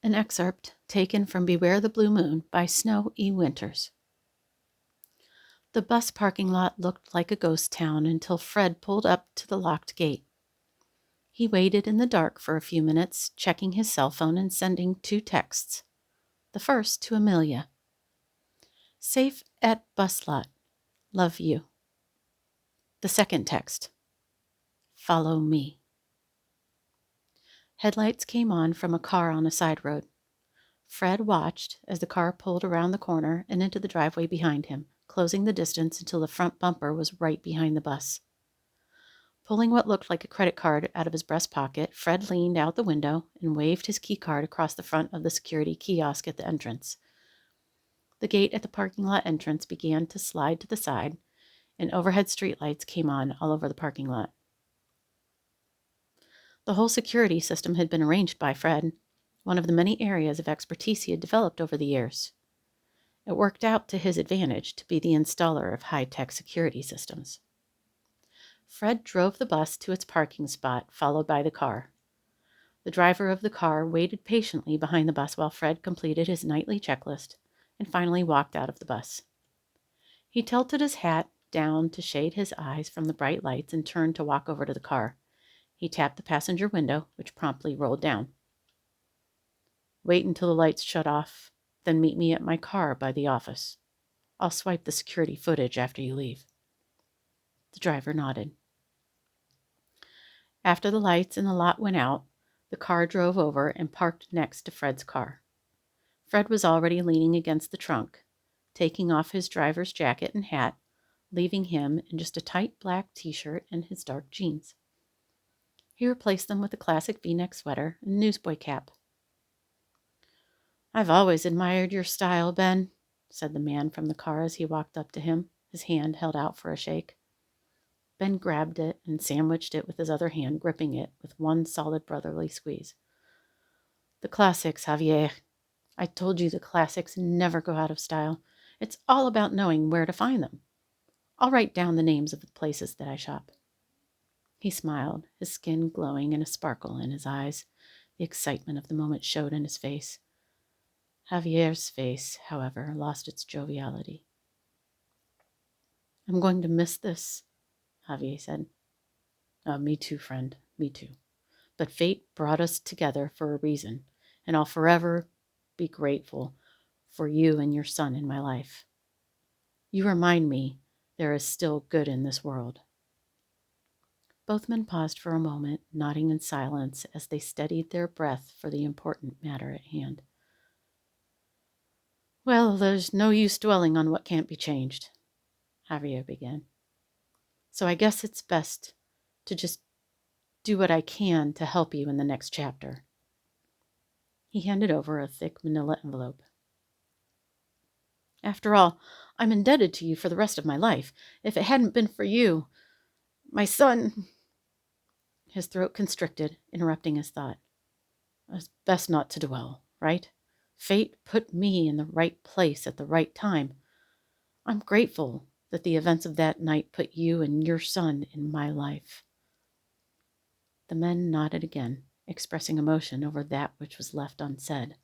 An excerpt taken from Beware the Blue Moon by S.E.Winters. The bus parking lot looked like a ghost town until Fred pulled up to the locked gate. He waited in the dark for a few minutes, checking his cell phone and sending 2 texts. The first to Amelia. Safe at bus lot. Love you. The second text. Follow me. Headlights came on from a car on a side road. Fred watched as the car pulled around the corner and into the driveway behind him, closing the distance until the front bumper was right behind the bus. Pulling what looked like a credit card out of his breast pocket, Fred leaned out the window and waved his key card across the front of the security kiosk at the entrance. The gate at the parking lot entrance began to slide to the side, and overhead streetlights came on all over the parking lot. The whole security system had been arranged by Fred, one of the many areas of expertise he had developed over the years. It worked out to his advantage to be the installer of high-tech security systems. Fred drove the bus to its parking spot, followed by the car. The driver of the car waited patiently behind the bus while Fred completed his nightly checklist and finally walked out of the bus. He tilted his hat down to shade his eyes from the bright lights and turned to walk over to the car. He tapped the passenger window, which promptly rolled down. Wait until the lights shut off, then meet me at my car by the office. I'll swipe the security footage after you leave. The driver nodded. After the lights in the lot went out, the car drove over and parked next to Fred's car. Fred was already leaning against the trunk, taking off his driver's jacket and hat, leaving him in just a tight black t-shirt and his dark jeans. He replaced them with a classic V-neck sweater and newsboy cap. I've always admired your style, Ben, said the man from the car as he walked up to him, his hand held out for a shake. Ben grabbed it and sandwiched it with his other hand, gripping it with one solid brotherly squeeze. The classics, Javier. I told you the classics never go out of style. It's all about knowing where to find them. I'll write down the names of the places that I shop. He smiled, his skin glowing and a sparkle in his eyes. The excitement of the moment showed in his face. Javier's face, however, lost its joviality. I'm going to miss this, Javier said. Me too, friend, me too. But fate brought us together for a reason, and I'll forever be grateful for you and your son in my life. You remind me there is still good in this world. Both men paused for a moment, nodding in silence as they steadied their breath for the important matter at hand. Well, there's no use dwelling on what can't be changed, Javier began. So I guess it's best to just do what I can to help you in the next chapter. He handed over a thick manila envelope. After all, I'm indebted to you for the rest of my life. If it hadn't been for you, my son... His throat constricted, interrupting his thought. It's best not to dwell, right? Fate put me in the right place at the right time. I'm grateful that the events of that night put you and your son in my life. The men nodded again, expressing emotion over that which was left unsaid.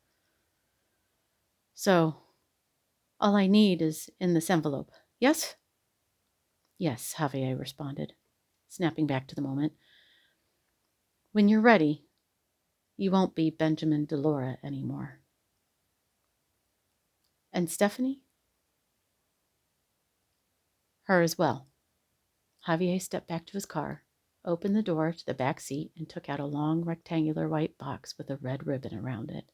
So, all I need is in this envelope, yes? Yes, Javier responded, snapping back to the moment. When you're ready, you won't be Benjamin Delora anymore. And Stephanie? Her as well. Javier stepped back to his car, opened the door to the back seat, and took out a long rectangular white box with a red ribbon around it.